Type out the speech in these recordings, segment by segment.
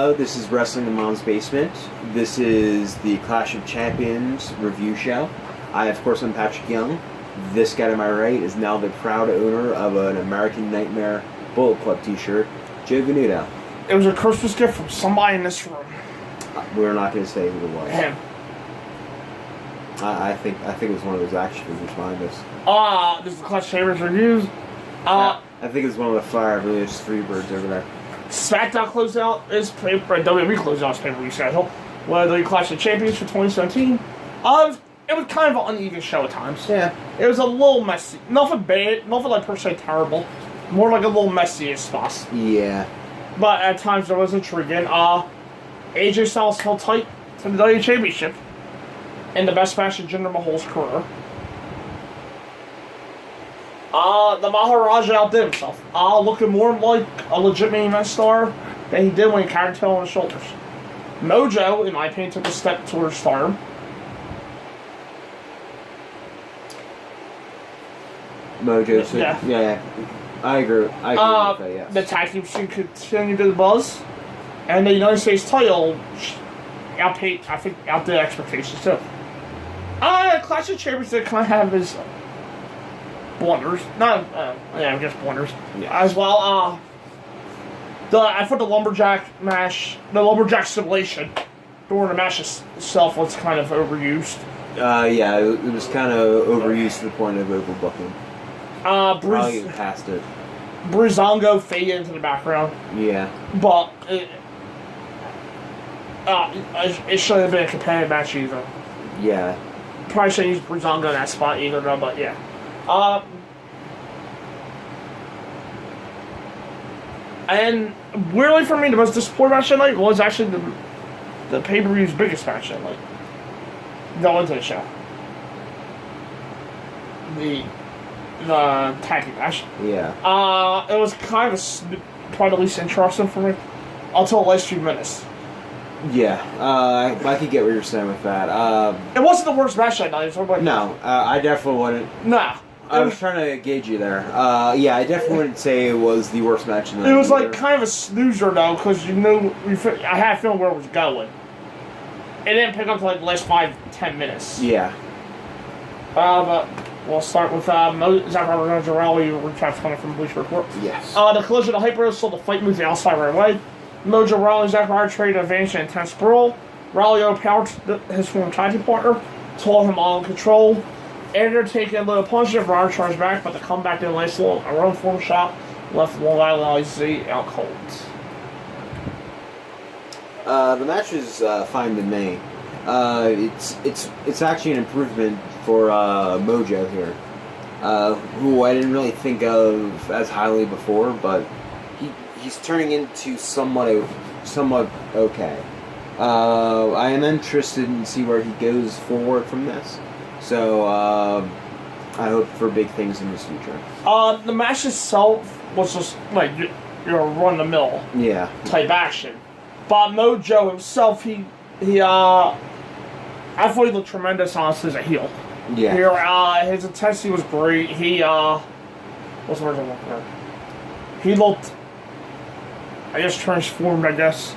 This is Wrestling in Mom's Basement. This is the Clash of Champions review show. Of course, I'm Patrick Young. This guy to my right is now the proud owner of an American Nightmare Bullet Club t-shirt, Joe Venuto. It was a Christmas gift from somebody in this room. We're not going to say who it was. Him. I think it was one of those action figures behind us. This is the Clash of Champions reviews. I think it was one of the Fire Religious Freebirds over there. SmackDown closeout is WWE closeout is pay-per-view schedule. Where the Clash of Champions for 2017. It was kind of an uneven show at times. Yeah. It was a little messy. Nothing bad, nothing like per se terrible. More like a little messy in spots. Yeah. But at times there was intriguing. AJ Styles held tight to the WWE Championship in the best match in Jinder Mahal's career. The Maharaja outdid himself. Looking more like a legit main event star than he did when he carried tail on his shoulders. Mojo, in my opinion, took a step towards stardom. Mojo, so, yeah. I agree with that, yes. The tag team scene continued to buzz. And the United States title outdid expectations too. Clash of Champions did kind of have his blunders. I guess blunders. Yeah. As well. I thought the lumberjack match, the lumberjack simulation during the match itself was kind of overused. Yeah, it was kind of overused to the point of overbooking. Probably get past it. Breezango faded into the background. Yeah. But it shouldn't have been a competitive match either. Yeah. Probably shouldn't use Breezango in that spot either, though, but yeah. And weirdly for me, the most disappointing match tonight was actually the pay-per-view's biggest match tonight. That went to the show. The tag team match. Yeah. It was kind of probably the least interesting for me until the last few minutes. Yeah, I could get what you're saying with that. It wasn't the worst match that night. No, I definitely wouldn't. Nah. I was trying to gauge you there. Yeah, I definitely wouldn't say it was the worst match in the night. It was like kind of a snoozer though, because I had a feeling where it was going. It didn't pick up to like the last 5-10 minutes. Yeah. But we'll start with Zach Ryder Rally recap coming from Bleacher Report. Yes. The collision of the Hyper sold the fight move the outside right away. Mojo Rawley and Zack Ryder traded advantage and intense brawl. Rawley overpowered his former tag team partner, told him all in control. Editor taking a little punch and Ryder charged back, but the comeback didn't last long. A run form shot left Long Island IZ out cold. The match was fine with me. It's actually an improvement for Mojo here, who I didn't really think of as highly before, but he's turning into somewhat okay. I am interested in see where he goes forward from this. So I hope for big things in his future. The match itself was just like your run-of-the-mill type action. But Mojo himself, he I thought he looked tremendous honestly as a heel. Yeah. Here, his intensity was great. He what's the word I'm looking for? He looked, I guess, transformed. I guess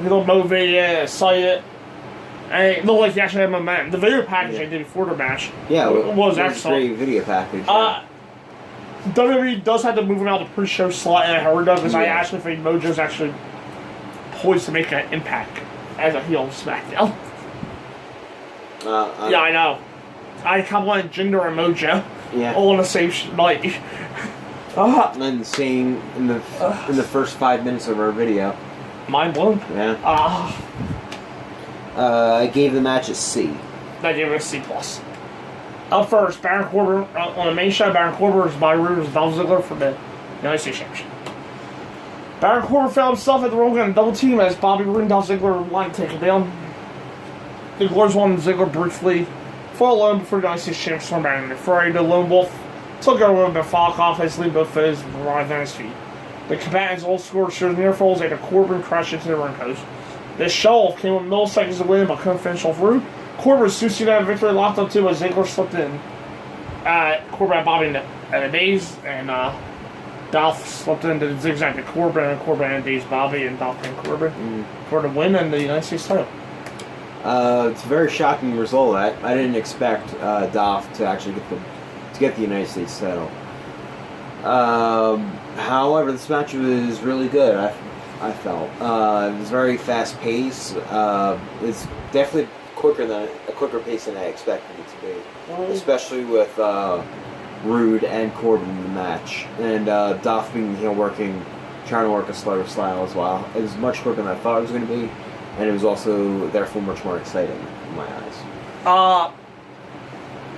he looked motivated, excited. And it looked like he actually had momentum. The video package I did before the match was excellent. It was a great video package. WWE does have to move him out of the pre-show slot, and I heard of because I actually think Mojo's actually poised to make an impact as a heel of SmackDown. Yeah, I know. I complimented Jinder and Mojo all on the same night. And the same in the first 5 minutes of our video. Mind blown. Yeah. I gave the match a C. I gave it a C+. Up first, Baron Corbin on the main show. Baron Corbin is by Rivers Dolph Ziggler for the United States Championship. Baron Corbin found himself at the ropes in a double team as Bobby Roode and Dolph Ziggler wanted to take him down. The Glorious won Ziggler briefly. Fought alone before the United States Championship stormed back in the fray. The Lone Wolf took over with Falk off his lead both foes and arrived on his feet. The combatants all scored shows near falls after Corbin crashed into the ring post. This show came with milliseconds to win, but couldn't finish off Roode. Corbin succeeded that victory, locked up too as Ziggler slipped in. Corbin had Bobby in the base, and Dolph slipped into the zigzag to Corbin, and Corbin and Dave's Bobby, and Dolph and Corbin for the win and the United States title. It's a very shocking result. I didn't expect Dolph to actually get the United States title. However, this match was really good. I felt it was very fast paced. It's definitely a quicker pace than I expected it to be, especially with Rude and Corbin in the match, and Dolph being heel trying to work a slower style as well. It was much quicker than I thought it was going to be, and it was also therefore much more exciting in my eyes.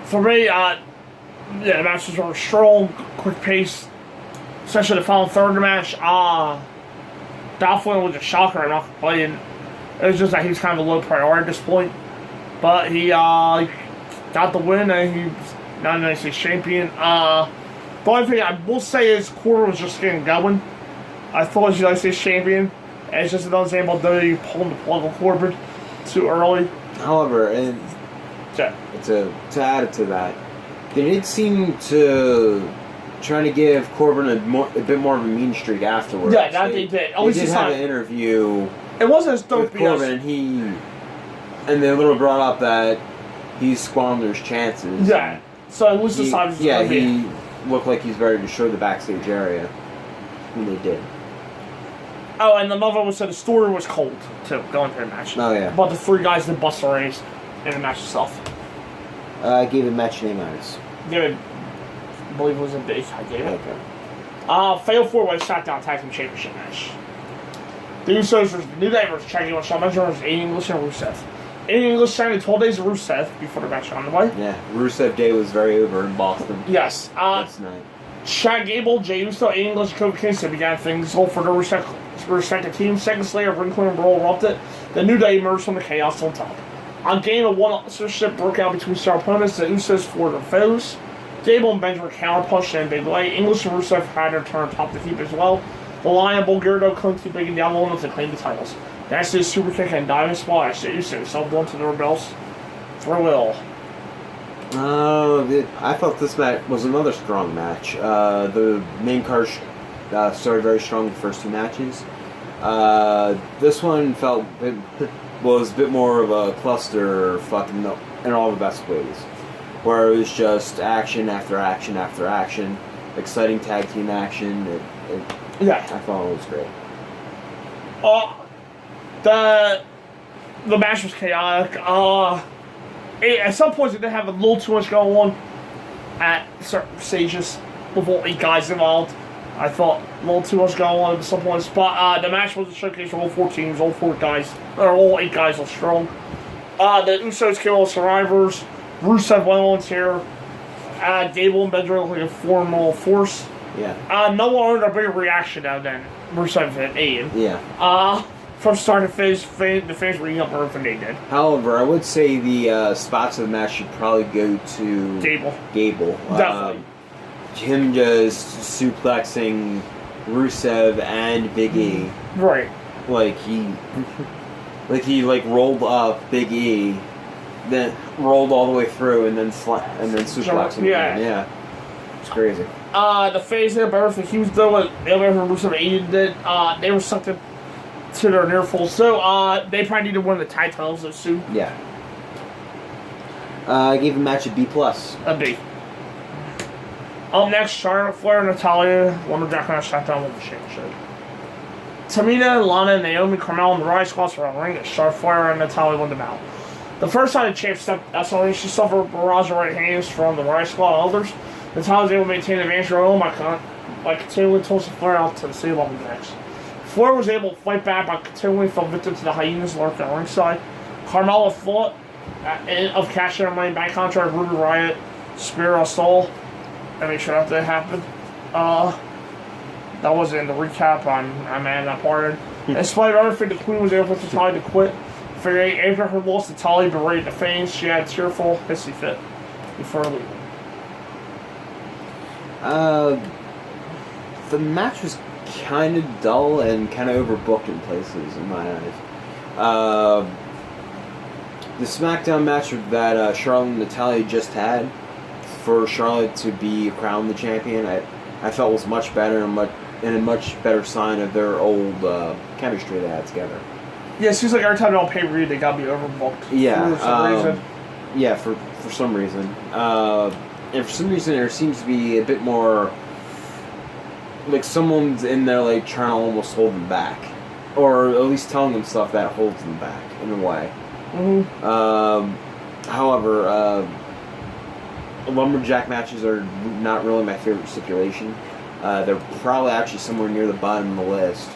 For me, the match was very strong, quick pace, especially the final third of the match. Dolph went with a shocker. I'm not complaining. It was just that he's kind of a low priority at this point, but he got the win and he's now the United States champion. The only thing I will say is Corbin was just getting going. I thought he was United States champion. And it's just another example of WWE pulling the plug on Corbin too early. However, to add to that, they did seem to trying to give Corbin a bit more of a mean streak afterwards. Yeah, that they did. They did have an interview. It wasn't as dope with Corbin, and they literally brought up that he squandered his chances. Yeah. So at least this time, he looked like he's ready to show the backstage area, and they did. Oh, and another one said the story was cold too, going through the match. Oh yeah. But the three guys did bust their race in the match itself. I gave it match name honors. Give it, I believe it was a B. I gave it. Okay. Fatal 4-Way SmackDown Tag Team Championship match. The Usos versus New Day versus Shaggy and Shawn Michaels versus Aiden English and Rusev. Aiden English signed 12 days of Rusev before the match on the way. Yeah, Rusev Day was very over in Boston. Yes. That's nice. Chad Gable, Jey Uso, Aiden English, and Kofi Kingston began things all for their respective teams. Seconds later, Wrinkler and Brawl erupted. The New Day emerged from the chaos on top. On game, a one-upmanship broke out between star opponents. The Usos fought their foes. Gable and Benjamin counterpunched in a big way. English and Rusev had their turn atop the heap as well. The Lion Bulgaria clung to big and down low enough to claim the titles. That's his super kick and diamond splash. The Usos held on to their belts for a will. I thought this match was another strong match. The main card started very strong the first two matches. This one was a bit more of a cluster in all the best ways, where it was just action after action after action, exciting tag team action. I thought it was great. The match was chaotic. At some points, it did have a little too much going on at certain stages with all 8 guys involved. I thought a little too much going on at some points, but the match was a showcase for all 4 teams, all 8 guys are strong. The Usos killed all survivors. Rusev went on here. Gable and Benjamin looked like a formal force. Yeah. No one earned a bigger reaction now than Rusev and Aiden. Yeah. From start to finish, the fans were eating up everything they did. However, I would say the spots of the match should probably go to Gable. Definitely. Him just suplexing Rusev and Big E. Right. Like he rolled up Big E, then rolled all the way through, and then suplexed him. Yeah. It's crazy. The phase did better for Hughes though. What Rusev and Aiden did, they were sucked to their near full. So they probably need to win the tag titles soon. Yeah. I gave the match a B+. A B. Up next, Charlotte Flair and Natalya, Lumberjack match SmackDown Women's Championship. Tamina, Lana, Naomi, Carmella, and the Riot Squad were on the ring as Charlotte Flair and Natalya won the bout. The first time the champ stepped outside, she suffered a barrage of right hands from the Riot Squad elders. Natalya was able to maintain the advantage of her own by continually tossing Flair out to the city Lumberjacks. Flair was able to fight back by continually fell victim to the hyenas lurking at ringside. Carmella fought of cashing her money back contract Ruby Riott, Spear Stall. I made sure that happened. That wasn't in the recap. I'm mad I parted. In spite of everything, the Queen was able to Natalya to quit. After her loss to Natalya berated the fans, she had a tearful, hissy fit before leaving. The match was kind of dull and kind of overbooked in places, in my eyes. The SmackDown match that Charlotte and Natalya just had, for Charlotte to be crowned the champion, I felt was much better and a much better sign of their old chemistry they had together. Yeah, it seems like every time they're on pay-per-view, they gotta be overbooked. Yeah, for some reason. Yeah, for some reason. And for some reason, there seems to be a bit more like someone's in there like trying to almost hold them back, or at least telling them stuff that holds them back in a way. However, lumberjack matches are not really my favorite stipulation. They're probably actually somewhere near the bottom of the list.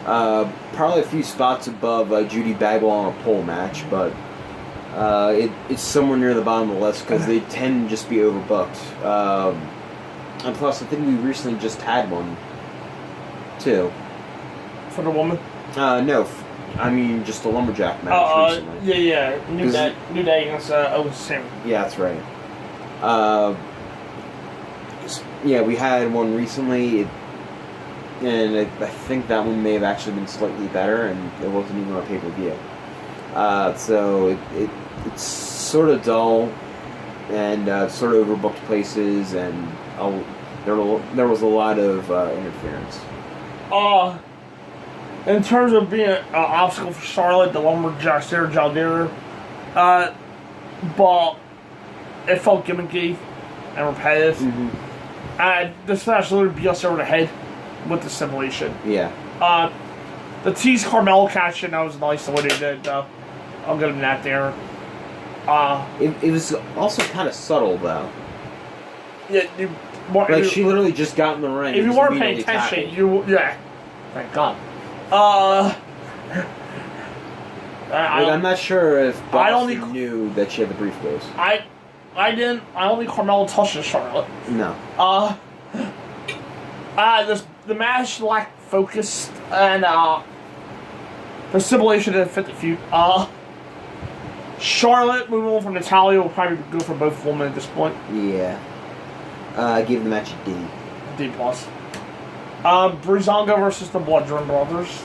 Probably a few spots above Judy Bagwell on a pole match, but it's somewhere near the bottom of the list because they tend to just be overbooked. And plus, I think we recently just had one, too. For the woman? No. I mean, just a lumberjack match recently. Yeah. New Day against Owen Sam. Yeah, that's right. Yeah, we had one recently, and I think that one may have actually been slightly better, and it wasn't even on pay-per-view. So it's sort of dull, and sort of overbooked places, and there was a lot of interference. In terms of being an obstacle for Charlotte, the lumberjack Sarah Jaldir, but it felt gimmicky and repetitive. Mm-hmm. This match literally beat us over the head with the simulation. Yeah. The tease Carmella catch, that was nice the way they did, though. I'll give them that there. It was also kind of subtle, though. Yeah, she literally just got in the ring. If you weren't paying attention, yeah. Thank God. I'm not sure if Boston knew that she had the briefcase. I didn't. I only Carmella touched Charlotte. No. The match lacked focus, and the simulation didn't fit the feud. Charlotte moving on from Natalia will probably be good for both women at this point. Yeah. I gave the match a D. D+. Breezango versus the Bludgeon Brothers.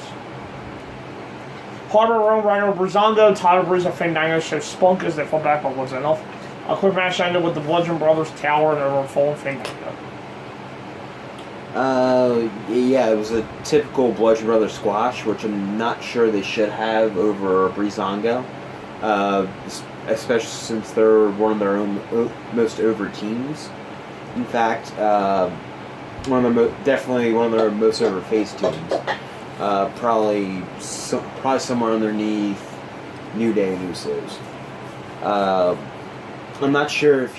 Harper, Rome, Rhino, Breezango, Tyler Breeze, and Fandango show spunk as they fall back, but wasn't enough. A quick match ended with the Bludgeon Brothers tower and over falling Fandango. Yeah, it was a typical Bludgeon Brothers squash, which I'm not sure they should have over Breezango. Especially since they're one of their own most over teams. In fact, definitely one of their most over face teams. Probably somewhere underneath New Day and Usos. I'm not sure if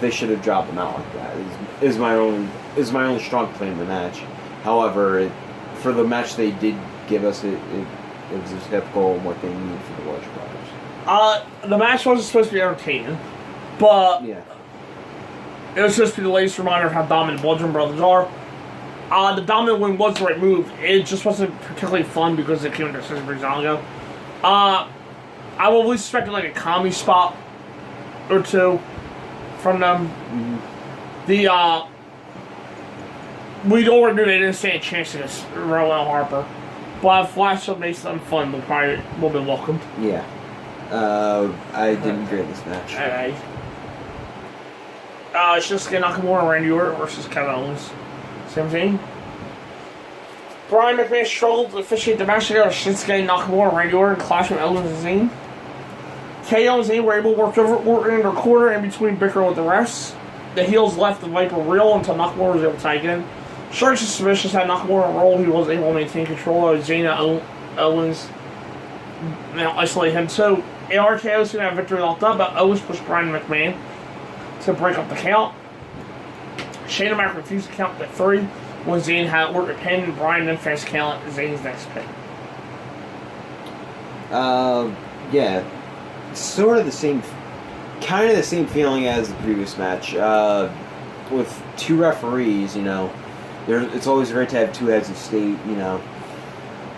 they should have dropped them out like that. Is my only strong play in the match. However, for the match they did give us, it was typical of what they need for the Bludgeon Brothers. The match wasn't supposed to be entertaining, but yeah. It was supposed to be the latest reminder of how dominant Bludgeon Brothers are. The dominant win was the right move. It just wasn't particularly fun because it came into Breezango. I will at least expect like a comedy spot or two from them. Mm-hmm. We already knew they didn't stand a chance against Rowan Harper, but if Flash makes something fun, they'll probably will be welcomed. Yeah. I didn't grade this match. Alright. Shinsuke Nakamura and Randy Orton versus Kevin Owens. 17. Brian McMahon struggled to officiate the match together with Shinsuke Nakamura and Randy Orton clashing with Owens and Zayn. KO and Zayn were able to work over Orton in their corner in between bickering with the refs. The heels left the Viper real until Nakamura was able to tag in. Sharks and submissions had Nakamura roll. He was able to maintain control of Zayn and Owens. Now isolate him too. RKO soon had victory locked up, but Owens pushed Brian McMahon to break up the count. Shane O'Mac refused to count to 3 when Zayn had worked a pin, and Brian then finished count Zayn's next pin. Yeah. Sort of the same, kind of the same feeling as the previous match. With 2 referees, it's always great to have 2 heads of state,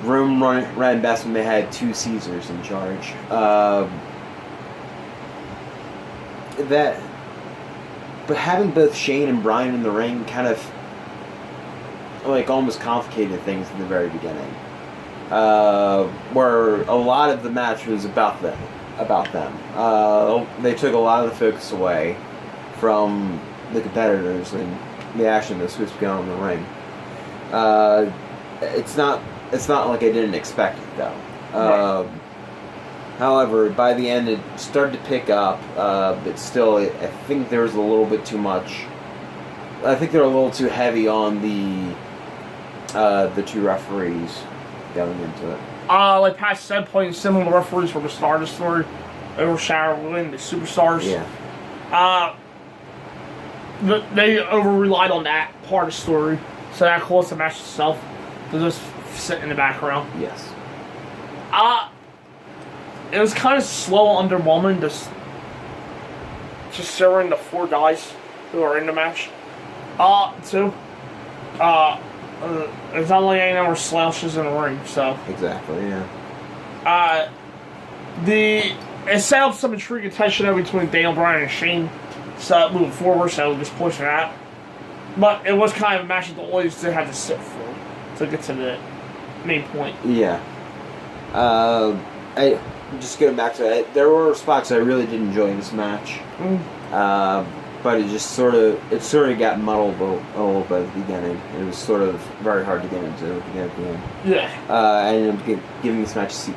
Rome ran best when they had 2 Caesars in charge. But having both Shane and Brian in the ring kind of almost complicated things in the very beginning. Where a lot of the match was about them. They took a lot of the focus away from the competitors, and the action that's supposed to be on in the ring. It's not like I didn't expect it though. Right. However, by the end it started to pick up, but still, I think there was a little bit too much. I think they're a little too heavy on the two referees going into it. Like Pat said, playing similar referees were the star of the story, overshadowing the superstars. Yeah. They over-relied on that part of the story, so that caused the match itself to just sit in the background. Yes. It was kind of slow, underwhelming, just considering the 4 guys who are in the match. Too. It's not like any number of slouches in the ring, so. Exactly, yeah. It set up some intriguing tension between Daniel Bryan and Shane, so moving forward, so just pushing that. But it was kind of a match that the always did have to sit for to get to the main point. Yeah. I just getting back to it. There were spots I really did enjoy in this match. But it just sort of got muddled a little bit at the beginning. It was sort of very hard to get into at the end. Yeah. I ended up giving this match a C+.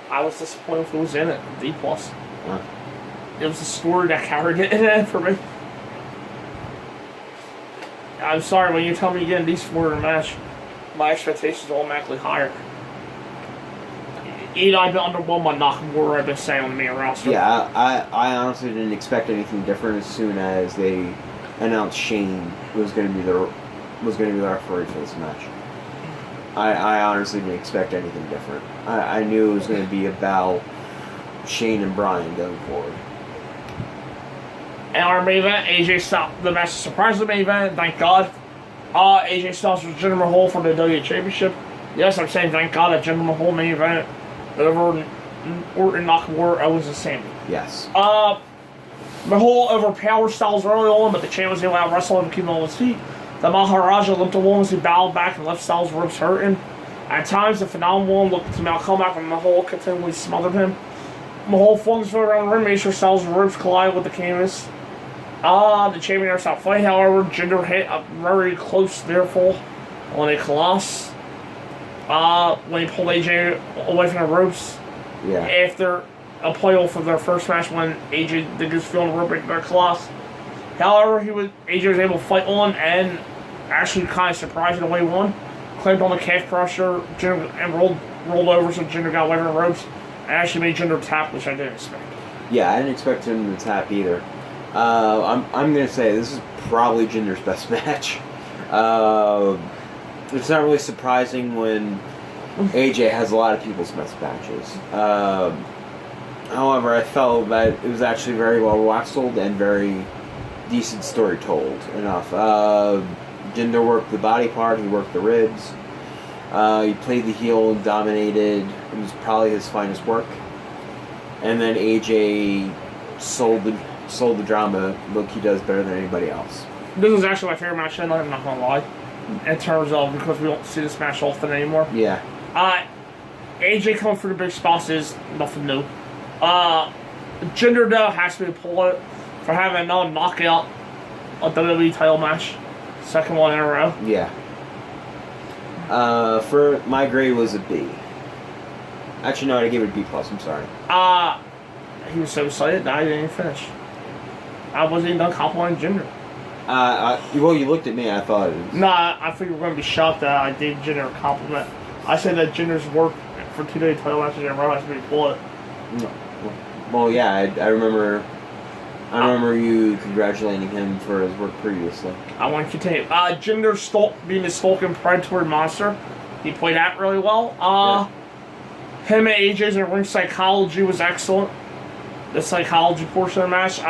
I was disappointed if it was in it. D+. Huh. It was the story that carried it in it for me. I'm sorry, when you tell me you're getting these 4 in a match, my expectations are automatically higher. I've been underwhelmed by Nakamura, I've been saying on the main roster. Yeah, I honestly didn't expect anything different as soon as they announced Shane was going to be the referee for this match. I honestly didn't expect anything different. I knew it was going to be about Shane and Bryan going forward. And our main event, AJ Styles, the match surprised the main event, thank God. AJ Styles was Jinder Mahal for the WWE Championship. Yes, I'm saying thank God that Jinder Mahal main event over Orton, Nakamura, Owens, and Sami. Yes. Mahal overpowered Styles early on, but the champ was able to out-wrestle him and keep him on his feet. The Maharaja limped along as he bowed back and left Styles' ribs hurting. At times, the phenomenal one looked to now come back when Mahal continually smothered him. Mahal flung his foot around the ring, made sure Styles' ribs collided with the canvas. The champion never stopped fighting, however, Jinder hit a very close near fall on a Colossus. When he pulled AJ away from the ropes. Yeah. After a playoff of their first match when AJ did his feeling rope break by Colossus. However, AJ was able to fight on and actually kind of surprised in the way he won. Claimed on the calf crusher, Jinder, and rolled over so Jinder got away from the ropes. And actually made Jinder tap, which I didn't expect. Yeah, I didn't expect him to tap either. I'm going to say this is probably Jinder's best match. It's not really surprising when AJ has a lot of people's best matches. However, I felt that it was actually very well wrestled and very decent story told enough. Jinder worked the body part, he worked the ribs. He played the heel and dominated. It was probably his finest work. And then AJ sold the drama like he does better than anybody else. This is actually my favorite match tonight, I'm not going to lie. In terms of, because we don't see this match often anymore. Yeah. AJ coming for the big spots is nothing new. Jinder, though, has to be pulled for having another knockout a WWE title match. Second one in a row. Yeah. For my grade was a B. Actually, no, I gave it a B+, I'm sorry. He was so excited that I didn't even finish. I wasn't even done complimenting Jinder. Well, you looked at me, I thought it was... Nah, I think you were going to be shocked that I gave Jinder a compliment. I said that Jinder's work for 2 day title matches in a row has to be applauded. No. Well, yeah, I remember you congratulating him for his work previously. I want to continue. Jinder being the stalking predatory monster. He played that really well. Him and AJ's in ring psychology was excellent. The psychology portion of the match.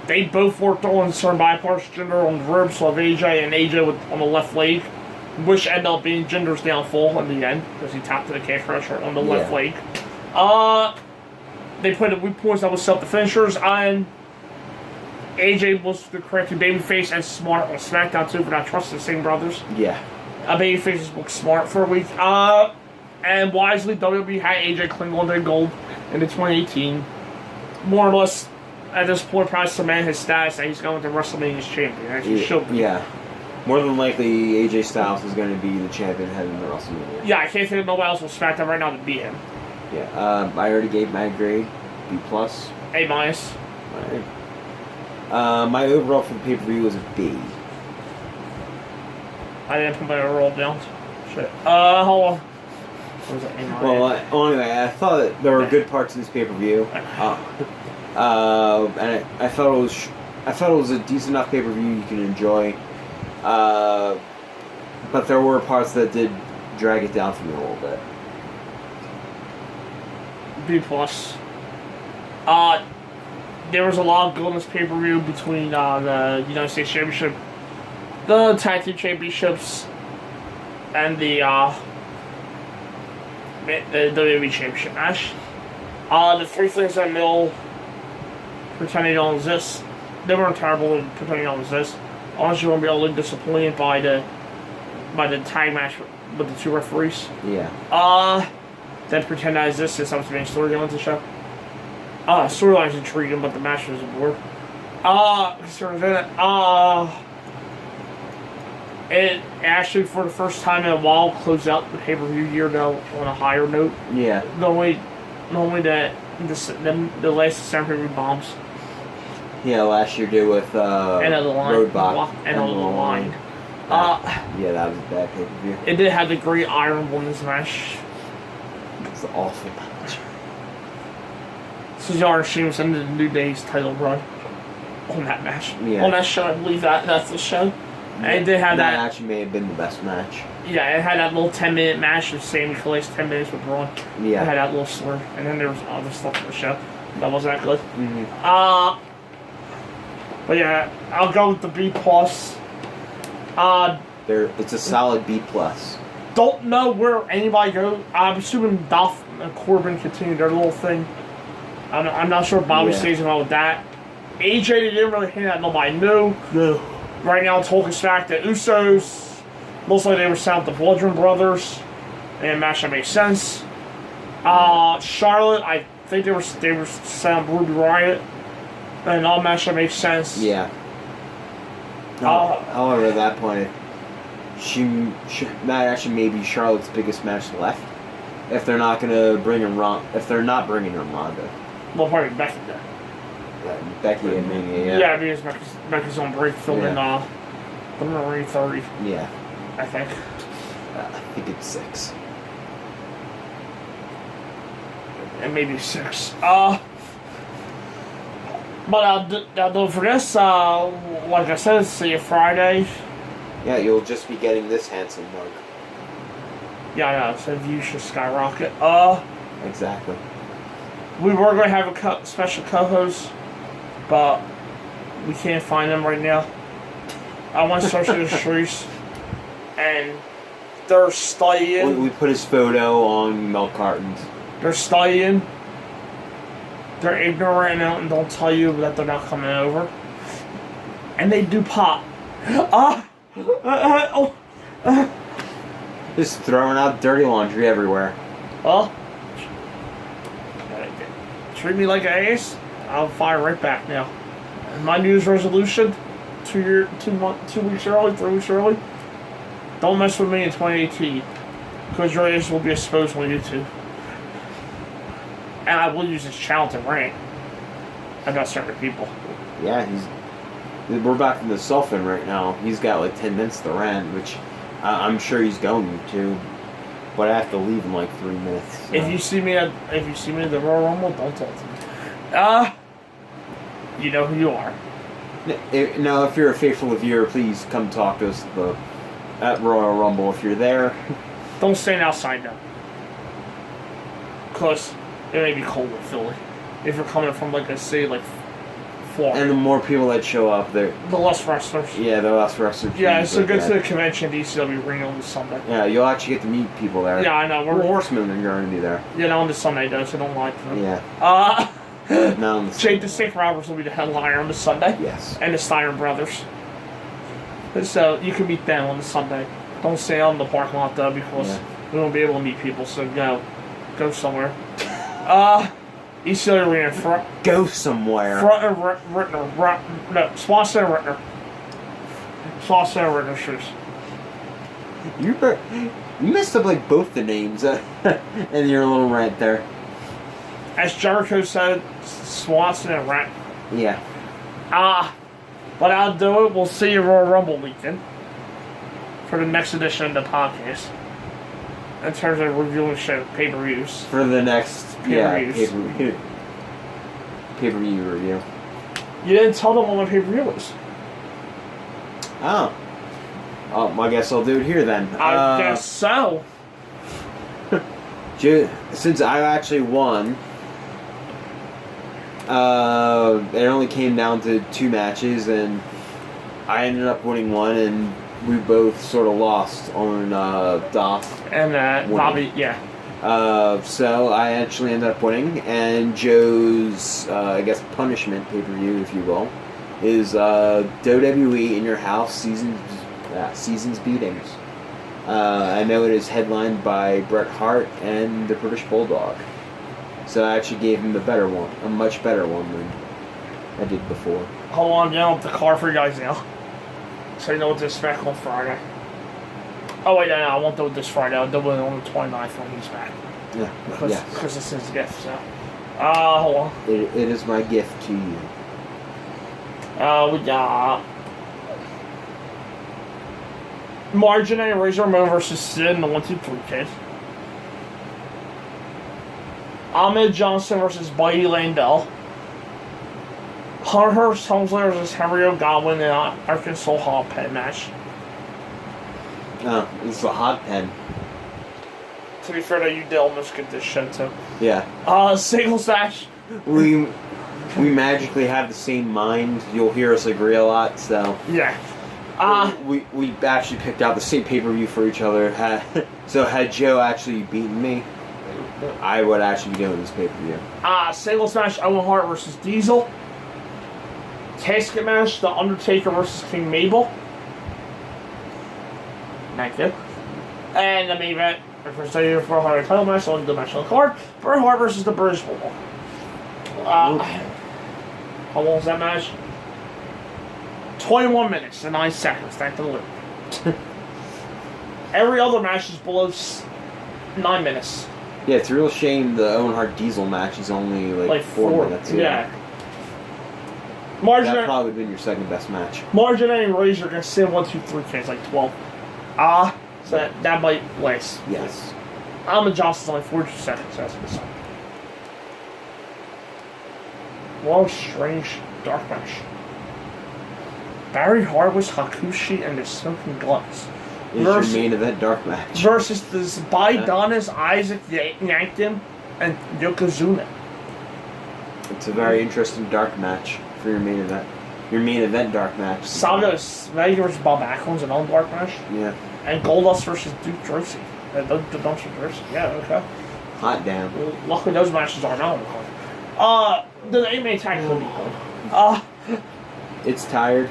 They both worked on certain body parts. Jinder on the ribs of AJ and AJ on the left leg, which ended up being Jinder's downfall in the end because he tapped to the calf crusher on the left leg. They played the weak points that was self-finishers, and AJ was the correct babyface and smart on SmackDown too for not trusting the Singh brothers. Yeah. Babyfaces look smart for a week. And wisely, WWE had AJ cling on their gold in the 2018. More or less at this point probably cement his status that he's going to WrestleMania's champion. As he should be. Yeah. More than likely, AJ Styles is going to be the champion heading into WrestleMania. Yeah, I can't think of nobody else on SmackDown right now to beat him. Yeah. I already gave my grade B+. A-. Alright. My overall for the pay-per-view was a B. I didn't put my overall down. Shit. Hold on. What was that? A-. Well, anyway, I thought that there were good parts of this pay-per-view. And I thought it was a decent enough pay-per-view you can enjoy. But there were parts that did drag it down for me a little bit. B+. There was a lot of good in this pay-per-view between the United States Championship, the Tag Team Championships, and the WWE Championship match. The three things in the middle pretending they don't exist. They weren't terrible in pretending they don't exist. Honestly, you won't be able to be disappointed by the tag match with the two referees. Yeah. Then pretend that exists is something to storyline of the show. Storyline's intriguing, but the match was a bore. It actually, for the first time in a while, closed out the pay-per-view year though on a higher note. Yeah. Normally the last December bombs. Yeah, last year did with End of the line. Roadblock. End of the line. Yeah, that was a bad pay-per-view. It did have the Great Iron Women's match. It's an awful match. Cesaro and Sheamus ended the New Day's title run on that match. Yeah. On that show, I believe that's the show. And it did have that actually may have been the best match. Yeah, it had that little 10-minute match with Sami Calli's 10 minutes with Braun. Yeah. It had that little slur. And then there was other stuff in the show that wasn't that good. Mm-hmm. But yeah, I'll go with the B+. It's a solid B+. Don't know where anybody goes. I'm assuming Dolph and Corbin continue their little thing. I'm not sure if Bobby stays involved with that. AJ, they didn't really hint at nobody knew. No. Right now, talking smack the Usos. Looks like they were sound the Bludgeon Brothers. And a match that makes sense. Charlotte, I think they were sound Ruby Riott. And all match that makes sense. Yeah. However, at that point, that actually may be Charlotte's biggest match left. If they're not gonna bring in bringing in Ronda. Well, probably Becky there. Becky and Mania. Yeah, because Becky's on break filming the Marine 30. Yeah. I think. I think it's 6. And maybe 6. But I'll do for this. Like I said, see you Friday. Yeah, you'll just be getting this handsome mug. Yeah, I know. So views should skyrocket. Exactly. We were going to have a special co-host, but we can't find them right now. I went searching the streets, and they're studying. We put his photo on milk cartons. They're studying. They're ignorant and don't tell you that they're not coming over. And they do pop. Just throwing out dirty laundry everywhere. Well, treat me like an ace, I'll fire right back now. And my New Year's resolution, 2 weeks early, 3 weeks early, don't mess with me in 2018. Because your ace will be exposed on YouTube. And I will use this channel to rant about certain people. Yeah, we're back in the Sulfin right now. He's got like 10 minutes to rant, which I'm sure he's going to. But I have to leave in like 3 minutes. So. If you see me at the Royal Rumble, don't talk to me. You know who you are. Now, if you're a faithful viewer, please come talk to us at Royal Rumble. If you're there, don't stand outside now. Cause it may be cold in Philly. If you're coming from like a city like Florida. And the more people that show up, the less wrestlers. Yeah, the less wrestlers. Yeah, so go to the convention at ECW Arena on Sunday. Yeah, you'll actually get to meet people there. Yeah, I know. We're horsemen are going to be there. Yeah, not on the Sunday though, so don't lie to them. Yeah. Not on the Jake the Snake Roberts will be the headliner on the Sunday. Yes. And the Steiner brothers. So you can meet them on the Sunday. Don't stay out in the parking lot though, because we won't be able to meet people. So go somewhere. ECW Arena, front. Go somewhere. Front of Rittner. No, Swanson and Rittner. Swanson and Rittner shoes. You messed up like both the names in your little rant there. As Jericho said, Swanson and Rittner. Yeah. But I'll do it. We'll see you Royal Rumble weekend for the next edition of the podcast. In terms of reviewing show pay-per-views. For the next pay-per-view review. You didn't tell them what my pay-per-view was. Oh, I guess I'll do it here then. I guess so. Since I actually won, it only came down to 2 matches, and I ended up winning one, and we both sort of lost on Doth. And Bobby, yeah. So I actually ended up winning, and Joe's, I guess, punishment pay-per-view, if you will, is WWE in Your House Seasons Beatings. I know it is headlined by Bret Hart and the British Bulldog. So I actually gave him a much better one than I did before. Hold on, down the car for you guys now. So you know what to expect on Friday. Oh wait, no, I won't do it this Friday. I'll do it on the 29th when he's back. Yeah, because it's his gift, so. Hold on. It is my gift to you. We got Margin and Razor Ramon versus Sid in the 1-2-3 case. Ahmed Johnson versus Buddy Landell. Hunter Helmsley versus Henry Godwin in an Arkansas Hall Pen match. Oh, it's a hot pen. To be fair, though, you did almost get this shit too. Yeah. Singles match. We magically have the same mind. You'll hear us agree a lot, so. Yeah. We actually picked out the same pay-per-view for each other. So had Joe actually beaten me, I would actually be doing this pay-per-view. Singles match, Owen Hart versus Diesel. Casket match, The Undertaker versus King Mabel. Thank you. And the main event, for a 400 title match, only the match on the card. Bret Hart versus the British Bulldog. How long was that match? 21 minutes and 9 seconds. Thank the Lord. Every other match is below 9 minutes. Yeah, it's a real shame the Owen Hart Diesel match is only like 4 minutes. Yeah. That probably been your second best match. Margin and Razor against Sid 1-2-3 K's like 12. So that might last. Yes. Ahmed Johnson's only 42 seconds. So that's a good sign. Whoa, strange dark match. Barry Harwood's Hakushi and the Smoking Gloves. It's your main event dark match. Versus the Donna's Isaac Yankton and Yokozuna. It's a very interesting dark match for your main event. Your main event dark match. Saga Vega versus Bob Backlund's an own dark match. Yeah. And Goldust versus Duke Drosy. The Dumpster Drosy. Yeah, okay. Hot damn. Well, luckily those matches are not on the card. The 8-man tag could be good. It's tired.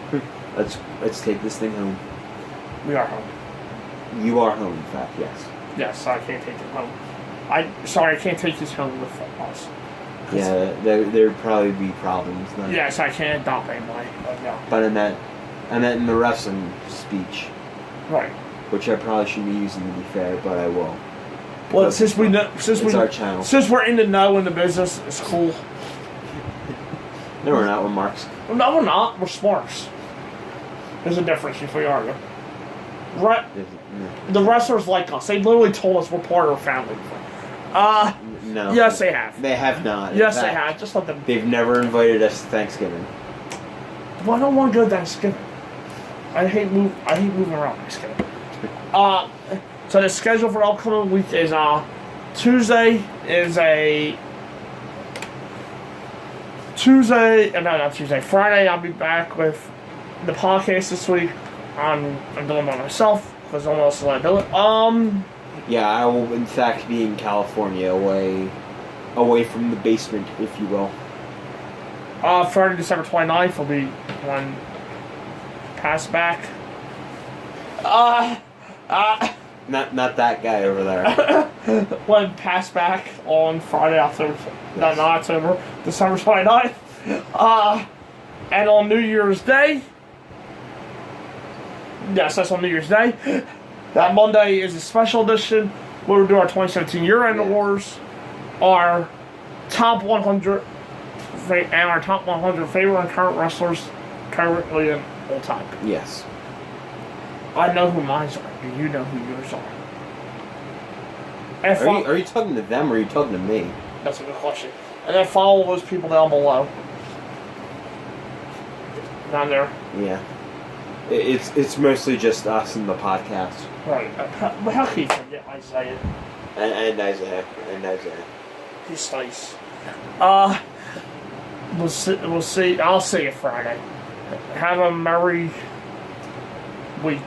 Let's take this thing home. We are home. You are home, in fact, yes. Yes, I can't take it home. I can't take this home with us. Yeah, there'd probably be problems. Then. Yes, I can't adopt anybody. No. But I meant in the wrestling speech. Right. Which I probably shouldn't be using, to be fair, but I will. Well, since our channel. Since we're in the know in the business, it's cool. No, we're not. We're marks. No, we're not. We're smarts. There's a difference if we argue. Right. The wrestlers like us. They literally told us we're part of our family. No. Yes, they have. They have not. Yes, they have. Just let them. They've never invited us to Thanksgiving. Well, I don't want to go to Thanksgiving. I hate moving around Thanksgiving. So the schedule for the upcoming week is Tuesday is a Friday. I'll be back with the podcast this week. I'm doing it by myself because no one else will let do it. Yeah, I will in fact be in California, away from the basement, if you will. Friday, December 29th will be one pass back. Not that guy over there. when passed back on Friday, October, not October, December 29th. And on New Year's Day, yes, that's on New Year's Day. That Monday is a special edition where we do our 2017 year-end awards, our top 100 and our top 100 favorite and current wrestlers currently and all time. Yes. I know who mine are. Do you know who yours are? Are you talking to them or are you talking to me? That's a good question. And then follow those people down below. Down there. Yeah. It's mostly just us and the podcast. Right. How can you forget Isaiah? And Isaiah. He's nice. We'll see. I'll see you Friday. Have a merry week.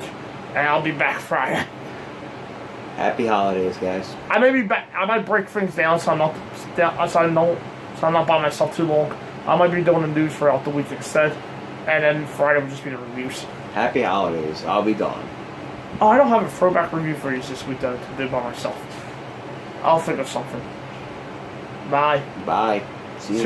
And I'll be back Friday. Happy holidays, guys. I may be back. I might break things down so I'm not by myself too long. I might be doing the news throughout the week instead, and then Friday will just be the reviews. Happy holidays. I'll be gone. Oh, I don't have a throwback review for you this week though to do by myself. I'll think of something. Bye. Bye. See you.